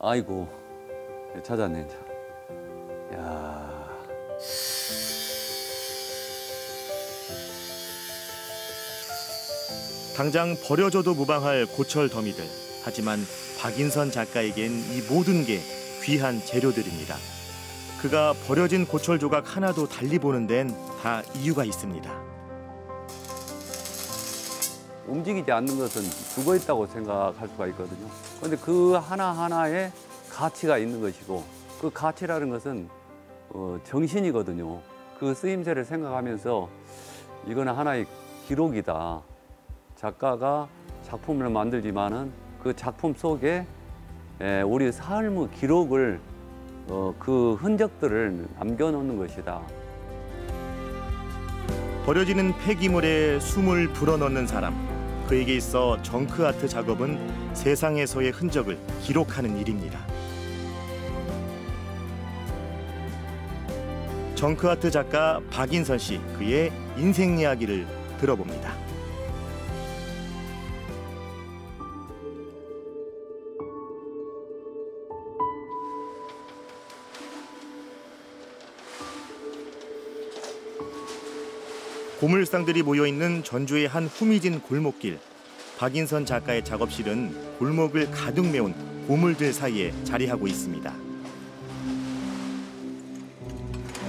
아이고, 찾았네, 참. 야. 당장 버려져도 무방할 고철 더미들. 하지만 박인선 작가에겐 이 모든 게 귀한 재료들입니다. 그가 버려진 고철 조각 하나도 달리 보는 데는 다 이유가 있습니다. 움직이지 않는 것은 죽어 있다고 생각할 수가 있거든요. 그런데 그 하나하나에 가치가 있는 것이고 그 가치라는 것은 정신이거든요. 그 쓰임새를 생각하면서 이거는 하나의 기록이다. 작가가 작품을 만들지만은 그 작품 속에 우리 삶의 기록을 그 흔적들을 남겨놓는 것이다. 버려지는 폐기물에 숨을 불어넣는 사람. 그에게 있어 정크아트 작업은 세상에서의 흔적을 기록하는 일입니다. 정크아트 작가 박인선 씨, 그의 인생 이야기를 들어봅니다. 고물상들이 모여있는 전주의 한 후미진 골목길. 박인선 작가의 작업실은 골목을 가득 메운 고물들 사이에 자리하고 있습니다.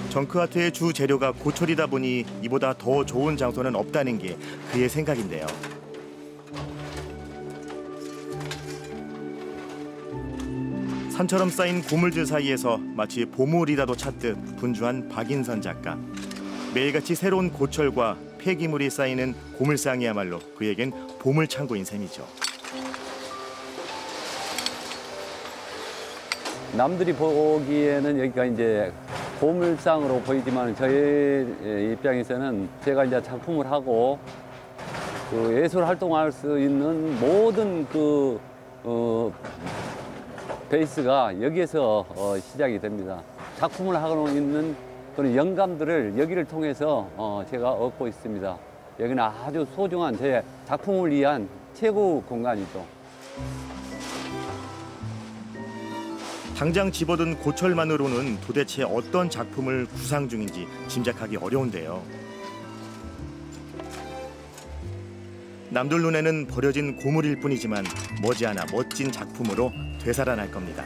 정크아트의 주 재료가 고철이다 보니 이보다 더 좋은 장소는 없다는 게 그의 생각인데요. 산처럼 쌓인 고물들 사이에서 마치 보물이라도 찾듯 분주한 박인선 작가. 매일같이 새로운 고철과 폐기물이 쌓이는 고물상이야말로 그에겐 보물창고인 셈이죠. 남들이 보기에는 여기가 이제 보물상으로 보이지만 저희 입장에서는 제가 이제 작품을 하고 그 예술 활동할 수 있는 모든 그 베이스가 여기에서 시작이 됩니다. 작품을 하고 있는 그런 영감들을 여기를 통해서 제가 얻고 있습니다. 여기는 아주 소중한 제 작품을 위한 최고 공간이죠. 당장 집어든 고철만으로는 도대체 어떤 작품을 구상 중인지 짐작하기 어려운데요. 남들 눈에는 버려진 고물일 뿐이지만 머지않아 멋진 작품으로 되살아날 겁니다.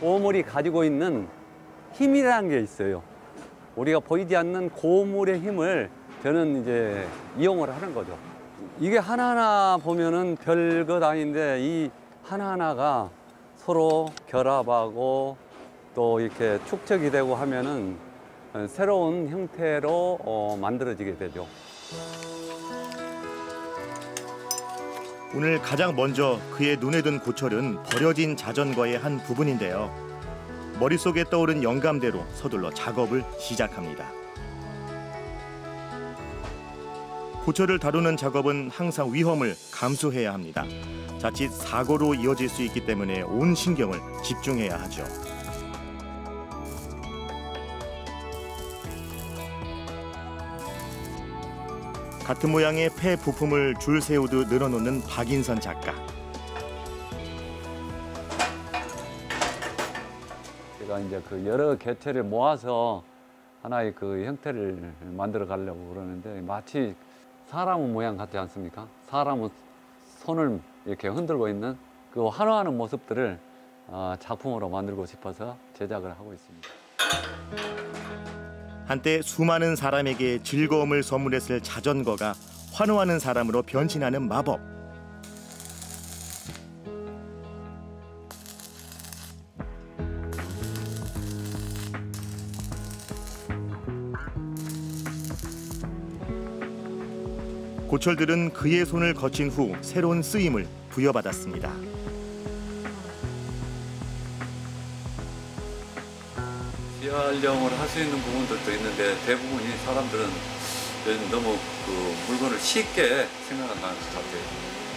고물이 가지고 있는 힘이라는 게 있어요. 우리가 보이지 않는 고물의 힘을 저는 이제 이용을 하는 거죠. 이게 하나하나 보면은 별것 아닌데 이 하나하나가 서로 결합하고 또 이렇게 축적이 되고 하면은 새로운 형태로 만들어지게 되죠. 오늘 가장 먼저 그의 눈에 든 고철은 버려진 자전거의 한 부분인데요. 머릿속에 떠오른 영감대로 서둘러 작업을 시작합니다. 고철을 다루는 작업은 항상 위험을 감수해야 합니다. 자칫 사고로 이어질 수 있기 때문에 온 신경을 집중해야 하죠. 같은 모양의 폐 부품을 줄 세우듯 늘어놓는 박인선 작가. 제가 이제 그 여러 개체를 모아서 하나의 그 형태를 만들어 가려고 그러는데 마치 사람 모양 같지 않습니까? 사람은 손을 이렇게 흔들고 있는 그 환호하는 모습들을 작품으로 만들고 싶어서 제작을 하고 있습니다. 한때 수많은 사람에게 즐거움을 선물했을 자전거가 환호하는 사람으로 변신하는 마법. 고철들은 그의 손을 거친 후 새로운 쓰임을 부여받았습니다. 재활용을 할 수 있는 부분들도 있는데 대부분이 사람들은 너무 그 물건을 쉽게 생각하는 것 같아요.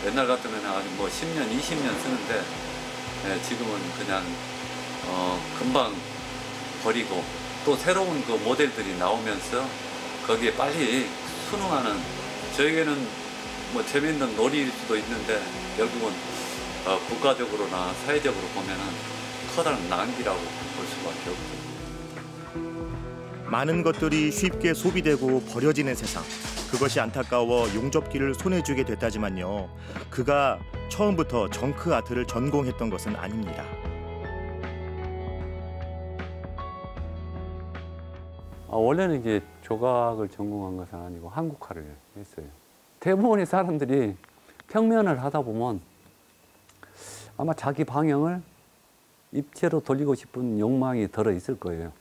옛날 같으면 아주 뭐 10년, 20년 쓰는데 지금은 그냥 금방 버리고 또 새로운 그 모델들이 나오면서 거기에 빨리 순응하는, 저에게는 뭐 재밌는 놀이일 수도 있는데 결국은 국가적으로나 사회적으로 보면은 커다란 낭비라고 볼 수밖에 없죠. 많은 것들이 쉽게 소비되고 버려지는 세상. 그것이 안타까워 용접기를 손에 쥐게 됐다지만요. 그가 처음부터 정크 아트를 전공했던 것은 아닙니다. 원래는 이제 조각을 전공한 것은 아니고 한국화를 했어요. 대부분의 사람들이 평면을 하다 보면 아마 자기 방향을 입체로 돌리고 싶은 욕망이 들어 있을 거예요.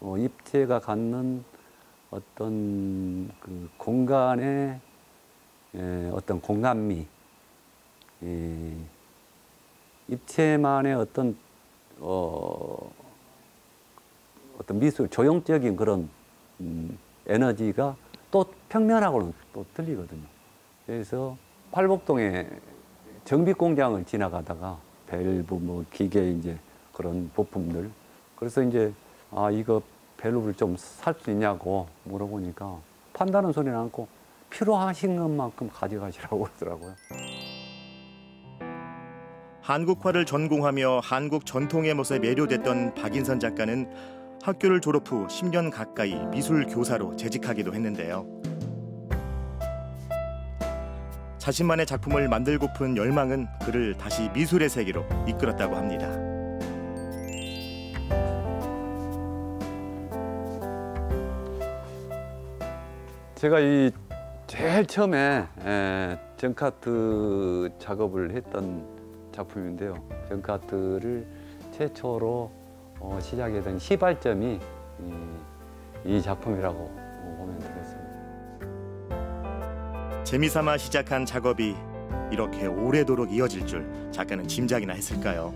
입체가 갖는 어떤 그 공간의 어떤 공간미, 입체만의 어떤 미술, 조형적인 그런 에너지가 또 평면하고는 또 틀리거든요. 그래서 팔복동에 정비 공장을 지나가다가 밸브, 뭐 기계 이제 그런 부품들, 그래서 이제 이거 밸브를 좀 살 수 있냐고 물어보니까 판다는 소리는 않고 필요하신 것만큼 가져가시라고 그러더라고요. 한국화를 전공하며 한국 전통의 멋에 매료됐던 박인선 작가는 학교를 졸업 후 10년 가까이 미술 교사로 재직하기도 했는데요. 자신만의 작품을 만들고픈 열망은 그를 다시 미술의 세계로 이끌었다고 합니다. 제가 이 제일 처음에 정카트 작업을 했던 작품인데요. 정카트를 최초로 시작했던 시발점이 이 작품이라고 보면 되겠습니다. 재미삼아 시작한 작업이 이렇게 오래도록 이어질 줄 작가는 짐작이나 했을까요?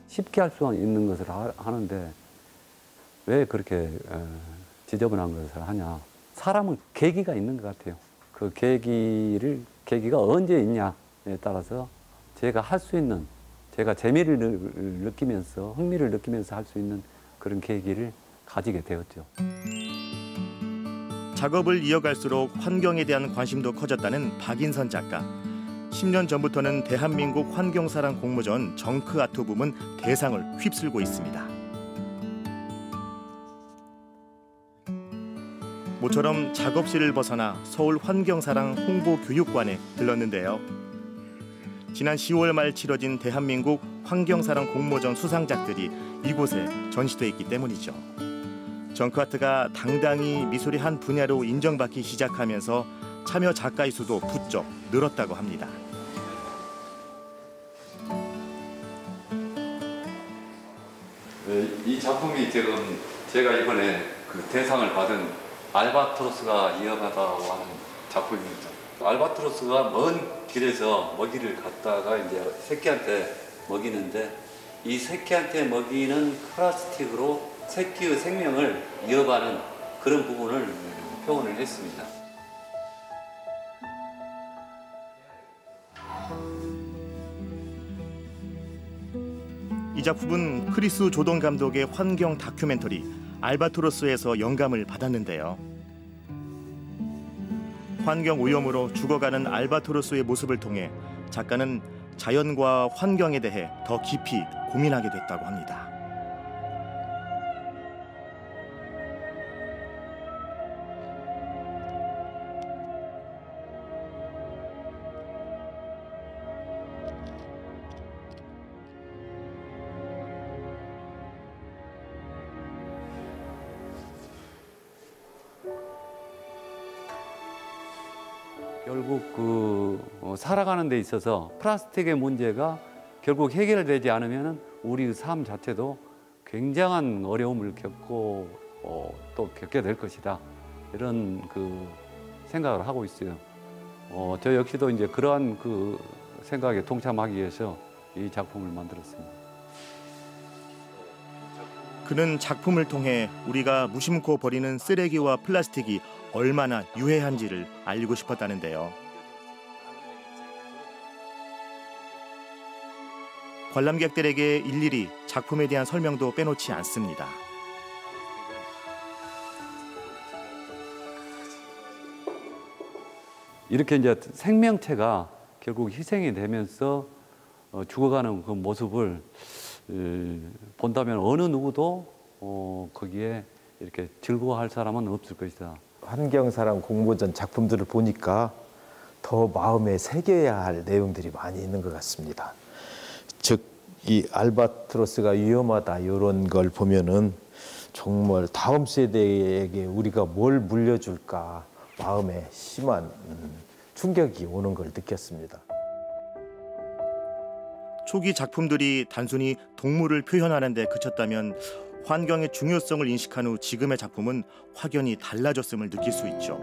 쉽게 할 수 있는 것을 하는데 왜 그렇게 지저분한 것을 하냐. 사람은 계기가 있는 것 같아요. 그 계기가 언제 있냐에 따라서 제가 할 수 있는, 제가 재미를 느끼면서, 흥미를 느끼면서 할 수 있는 그런 계기를 가지게 되었죠. 작업을 이어갈수록 환경에 대한 관심도 커졌다는 박인선 작가. 10년 전부터는 대한민국 환경사랑 공모전 정크 아트 부문 대상을 휩쓸고 있습니다. 모처럼 작업실을 벗어나 서울 환경사랑 홍보교육관에 들렀는데요. 지난 10월 말 치러진 대한민국 환경사랑 공모전 수상작들이 이곳에 전시돼 있기 때문이죠. 정크 아트가 당당히 미술의 한 분야로 인정받기 시작하면서 참여 작가의 수도 부쩍 늘었다고 합니다. 이 작품이 지금 제가 이번에 그 대상을 받은 알바트로스가 이어가다고 하는 작품입니다. 알바트로스가 먼 길에서 먹이를 갖다가 이제 새끼한테 먹이는데, 이 새끼한테 먹이는 플라스틱으로 새끼의 생명을 이어가는 그런 부분을 표현을 했습니다. 이 작품은 크리스 조던 감독의 환경 다큐멘터리 알바트로스에서 영감을 받았는데요. 환경 오염으로 죽어가는 알바트로스의 모습을 통해 작가는 자연과 환경에 대해 더 깊이 고민하게 됐다고 합니다. 결국 살아가는 데 있어서 플라스틱의 문제가 결국 해결되지 않으면 우리 삶 자체도 굉장한 어려움을 겪고 또 겪게 될 것이다. 이런 그 생각을 하고 있어요. 저 역시도 이제 그러한 그 생각에 동참하기 위해서 이 작품을 만들었습니다. 그는 작품을 통해 우리가 무심코 버리는 쓰레기와 플라스틱이 얼마나 유해한지를 알리고 싶었다는데요. 관람객들에게 일일이 작품에 대한 설명도 빼놓지 않습니다. 이렇게 이제 생명체가 결국 희생이 되면서 죽어가는 그 모습을 본다면 어느 누구도 거기에 이렇게 즐거워할 사람은 없을 것이다. 환경사랑 공모전 작품들을 보니까 더 마음에 새겨야 할 내용들이 많이 있는 것 같습니다. 즉, 이 알바트로스가 위험하다 이런 걸 보면은 정말 다음 세대에게 우리가 뭘 물려줄까 마음에 심한 충격이 오는 걸 느꼈습니다. 초기 작품들이 단순히 동물을 표현하는 데 그쳤다면 환경의 중요성을 인식한 후 지금의 작품은 확연히 달라졌음을 느낄 수 있죠.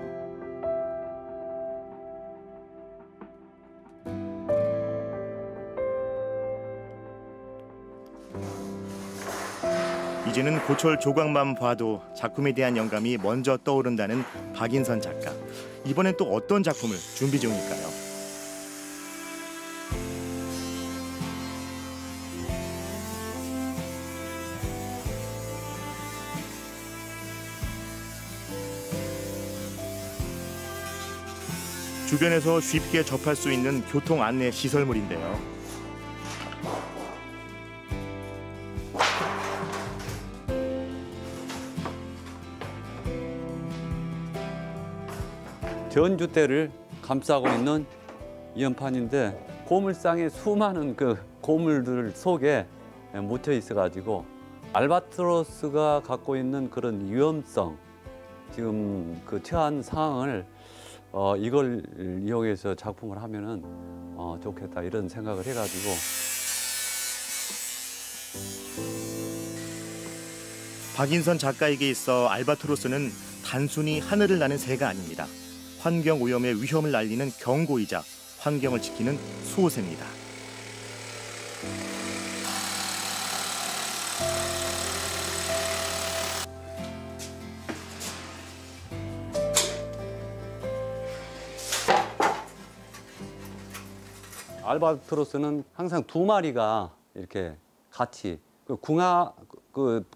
이제는 고철 조각만 봐도 작품에 대한 영감이 먼저 떠오른다는 박인선 작가. 이번엔 또 어떤 작품을 준비 중일까요? 주변에서 쉽게 접할 수 있는 교통 안내 시설물인데요. 전주대를 감싸고 있는 연판인데 고물상에 수많은 그 고물들 속에 묻혀 있어가지고 알바트로스가 갖고 있는 그런 위험성, 지금 그 처한 상황을 이걸 이용해서 작품을 하면은 좋겠다 이런 생각을 해가지고. 박인선 작가에게 있어 알바트로스는 단순히 하늘을 나는 새가 아닙니다. 환경 오염의 위험을 알리는 경고이자 환경을 지키는 수호새입니다. 알바트로스는 항상 두 마리가 이렇게 같이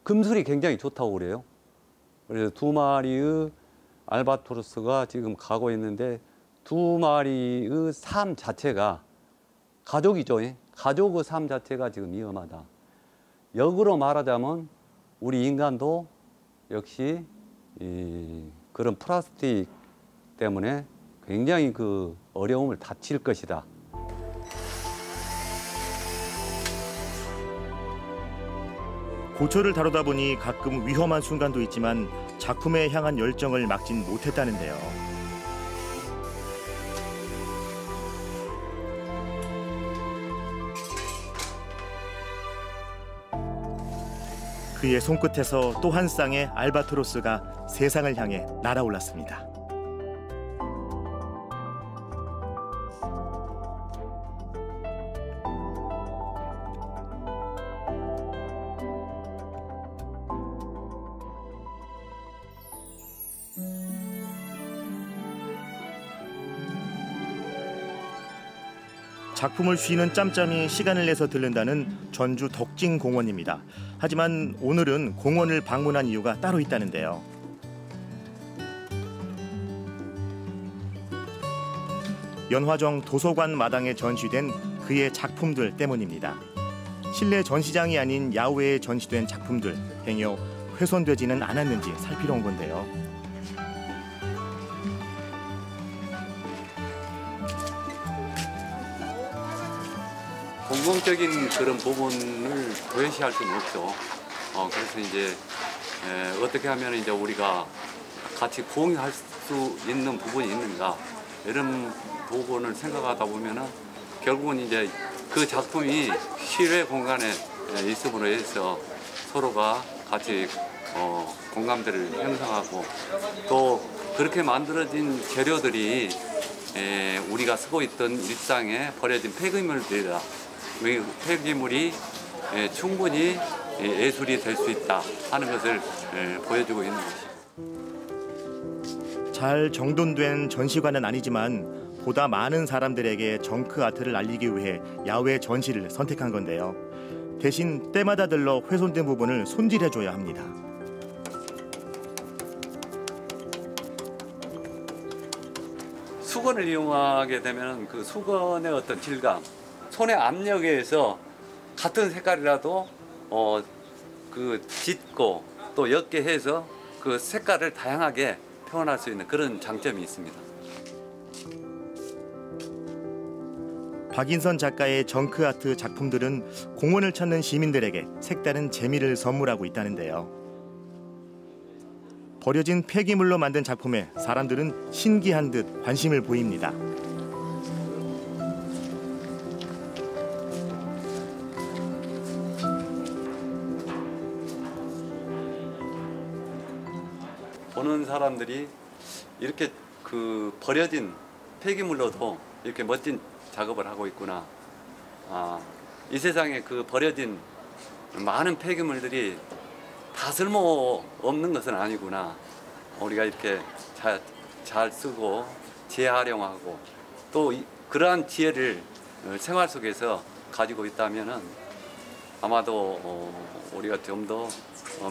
금술이 굉장히 좋다고 그래요. 그래서 두 마리의 알바트로스가 지금 가고 있는데 두 마리의 삶 자체가 가족이죠. 가족의 삶 자체가 지금 위험하다. 역으로 말하자면 우리 인간도 역시 그런 플라스틱 때문에 굉장히 그 어려움을 다칠 것이다. 고철을 다루다 보니 가끔 위험한 순간도 있지만 작품에 향한 열정을 막진 못했다는데요. 그의 손끝에서 또 한 쌍의 알바트로스가 세상을 향해 날아올랐습니다. 작품을 쉬는 짬짬이 시간을 내서 들른다는 전주 덕진공원입니다. 하지만 오늘은 공원을 방문한 이유가 따로 있다는데요. 연화정 도서관 마당에 전시된 그의 작품들 때문입니다. 실내 전시장이 아닌 야외에 전시된 작품들 행여 훼손되지는 않았는지 살피러 온 건데요. 공공적인 그런 부분을 도외시할 수는 없죠. 그래서 이제 어떻게 하면 이제 우리가 같이 공유할 수 있는 부분이 있는가 이런 부분을 생각하다 보면은 결국은 이제 그 작품이 실외 공간에 있음으로 해서 서로가 같이 공감대를 형성하고 또 그렇게 만들어진 재료들이 우리가 쓰고 있던 일상에 버려진 폐기물들이다. 폐기물이 충분히 예술이 될 수 있다 하는 것을 보여주고 있는 것이죠. 잘 정돈된 전시관은 아니지만 보다 많은 사람들에게 정크 아트를 알리기 위해 야외 전시를 선택한 건데요. 대신 때마다 들러 훼손된 부분을 손질해줘야 합니다. 수건을 이용하게 되면 그 수건의 어떤 질감, 손의 압력에 의해서 같은 색깔이라도 그 짙고 또 옅게 해서 그 색깔을 다양하게 표현할 수 있는 그런 장점이 있습니다. 박인선 작가의 정크 아트 작품들은 공원을 찾는 시민들에게 색다른 재미를 선물하고 있다는데요. 버려진 폐기물로 만든 작품에 사람들은 신기한 듯 관심을 보입니다. 보는 사람들이 이렇게 그 버려진 폐기물로도 이렇게 멋진 작업을 하고 있구나. 이 세상에 그 버려진 많은 폐기물들이 다 쓸모 없는 것은 아니구나. 우리가 이렇게 잘 쓰고 재활용하고 또 그러한 지혜를 생활 속에서 가지고 있다면은 아마도 우리가 좀 더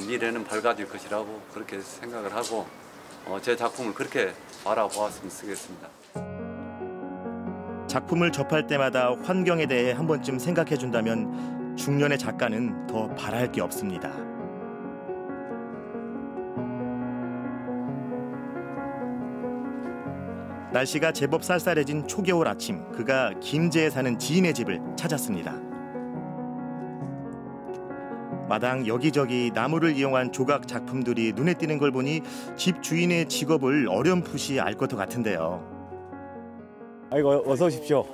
미래는 밝아질 것이라고 그렇게 생각을 하고 제 작품을 그렇게 바라보았으면 쓰겠습니다. 작품을 접할 때마다 환경에 대해 한 번쯤 생각해 준다면 중년의 작가는 더 바랄 게 없습니다. 날씨가 제법 쌀쌀해진 초겨울 아침, 그가 김제에 사는 지인의 집을 찾았습니다. 마당 여기저기 나무를 이용한 조각 작품들이 눈에 띄는 걸 보니 집 주인의 직업을 어렴풋이 알 것도 같은데요. 아이고 어서 오십시오.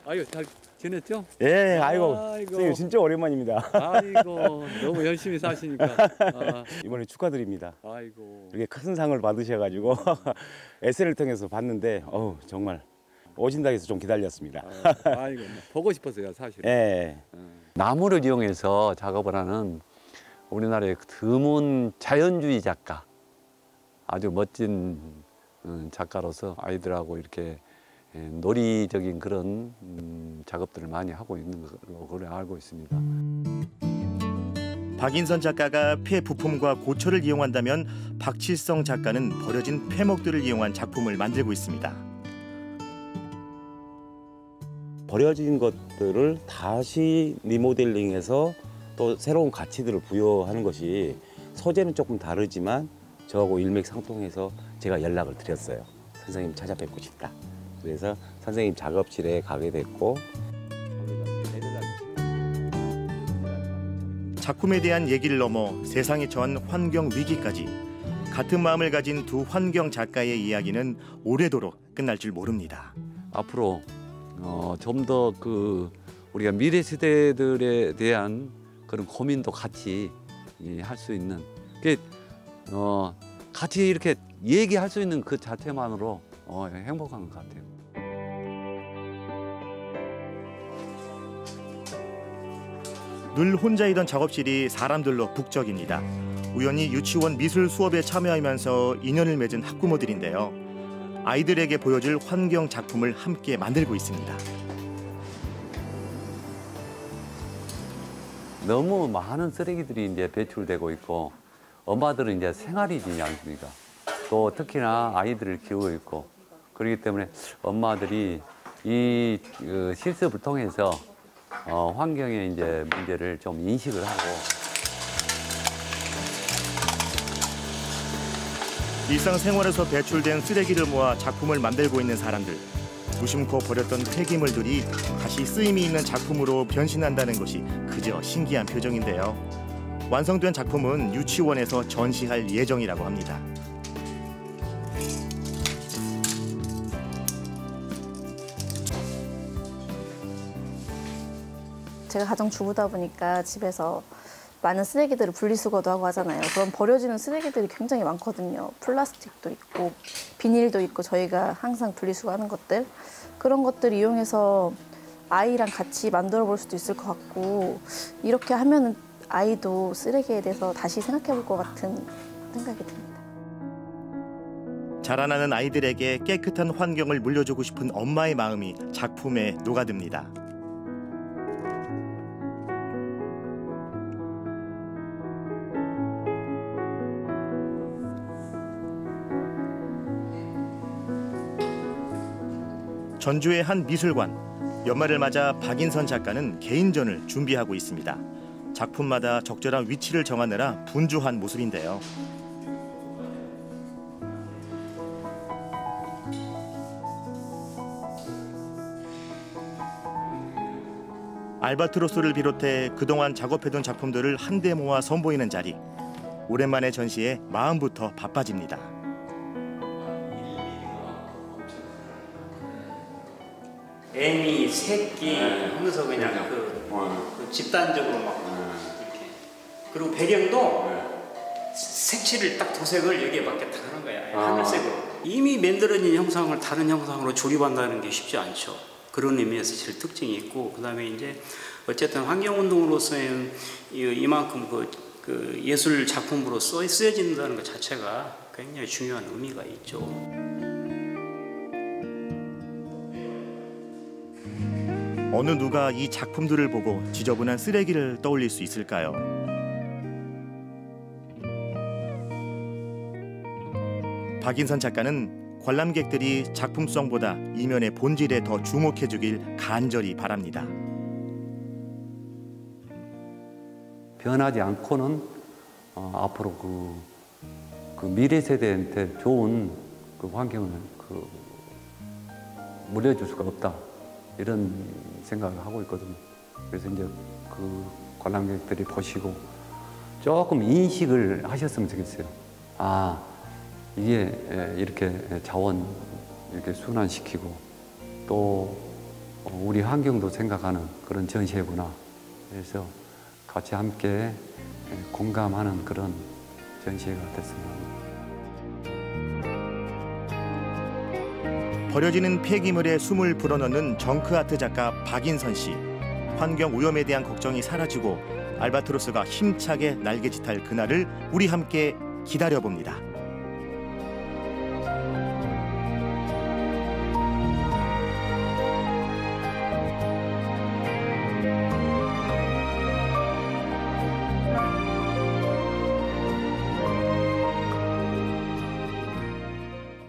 아이고 잘 지냈죠? 예, 아이고 선생님 진짜 오랜만입니다. 아이고 너무 열심히 사시니까. 이번에 축하드립니다. 아이고. 이렇게 큰 상을 받으셔가지고 SNS를 통해서 봤는데 정말 오신다고 해서 좀 기다렸습니다. 아이고 보고 싶었어요 사실. 예. 나무를 이용해서 작업을 하는 우리나라의 드문 자연주의 작가, 아주 멋진 작가로서 아이들하고 이렇게 놀이적인 그런 작업들을 많이 하고 있는 걸로 알고 있습니다. 박인선 작가가 폐 부품과 고철을 이용한다면 박칠성 작가는 버려진 폐목들을 이용한 작품을 만들고 있습니다. 버려진 것들을 다시 리모델링해서 또 새로운 가치들을 부여하는 것이 소재는 조금 다르지만 저하고 일맥상통해서 제가 연락을 드렸어요. 선생님 찾아뵙고 싶다. 그래서 선생님 작업실에 가게 됐고 작품에 대한 얘기를 넘어 세상에 처한 환경 위기까지 같은 마음을 가진 두 환경 작가의 이야기는 오래도록 끝날 줄 모릅니다. 앞으로 좀 더 그 우리가 미래 세대들에 대한 그런 고민도 같이 할 수 있는 같이 이렇게 얘기할 수 있는 그 자체만으로 행복한 것 같아요. 늘 혼자이던 작업실이 사람들로 북적입니다. 우연히 유치원 미술 수업에 참여하면서 인연을 맺은 학부모들인데요. 아이들에게 보여줄 환경 작품을 함께 만들고 있습니다. 너무 많은 쓰레기들이 이제 배출되고 있고 엄마들은 이제 생활이지 않습니까? 또 특히나 아이들을 키우고 있고 그렇기 때문에 엄마들이 이 실습을 통해서 환경의 이제 문제를 좀 인식을 하고 일상생활에서 배출된 쓰레기를 모아 작품을 만들고 있는 사람들. 무심코 버렸던 폐기물들이 다시 쓰임이 있는 작품으로 변신한다는 것이 그저 신기한 표정인데요. 완성된 작품은 유치원에서 전시할 예정이라고 합니다. 제가 가정주부다 보니까 집에서 많은 쓰레기들을 분리수거도 하고 하잖아요. 그럼 버려지는 쓰레기들이 굉장히 많거든요. 플라스틱도 있고 비닐도 있고 저희가 항상 분리수거하는 것들 그런 것들 이용해서 아이랑 같이 만들어 볼 수도 있을 것 같고 이렇게 하면은 아이도 쓰레기에 대해서 다시 생각해 볼 것 같은 생각이 듭니다. 자라나는 아이들에게 깨끗한 환경을 물려주고 싶은 엄마의 마음이 작품에 녹아듭니다. 전주의 한 미술관. 연말을 맞아 박인선 작가는 개인전을 준비하고 있습니다. 작품마다 적절한 위치를 정하느라 분주한 모습인데요. 알바트로스를 비롯해 그동안 작업해둔 작품들을 한데 모아 선보이는 자리. 오랜만에 전시에 마음부터 바빠집니다. 애미, 새끼 하면서 그냥 그 집단적으로 막 이렇게. 그리고 배경도 색칠을 딱 도색을 여기에 맞게 딱 하는 거야. 하늘색으로. 이미 만들어진 형상을 다른 형상으로 조립한다는 게 쉽지 않죠. 그런 의미에서 제일 특징이 있고, 그다음에 이제 어쨌든 환경운동으로서는 이만큼 그 예술 작품으로서 쓰여진다는 것 자체가 굉장히 중요한 의미가 있죠. 어느 누가 이 작품들을 보고 지저분한 쓰레기를 떠올릴 수 있을까요? 박인선 작가는 관람객들이 작품성보다 이면의 본질에 더 주목해 주길 간절히 바랍니다. 변하지 않고는 앞으로 그 미래 세대한테 좋은 그 환경을 물려줄 수가 없다. 이런 생각을 하고 있거든요. 그래서 이제 그 관람객들이 보시고 조금 인식을 하셨으면 좋겠어요. 아, 이게 이렇게 자원 이렇게 순환시키고 또 우리 환경도 생각하는 그런 전시회구나. 그래서 같이 함께 공감하는 그런 전시회가 됐습니다. 버려지는 폐기물에 숨을 불어넣는 정크아트 작가 박인선 씨. 환경 오염에 대한 걱정이 사라지고 알바트로스가 힘차게 날개짓할 그날을 우리 함께 기다려봅니다.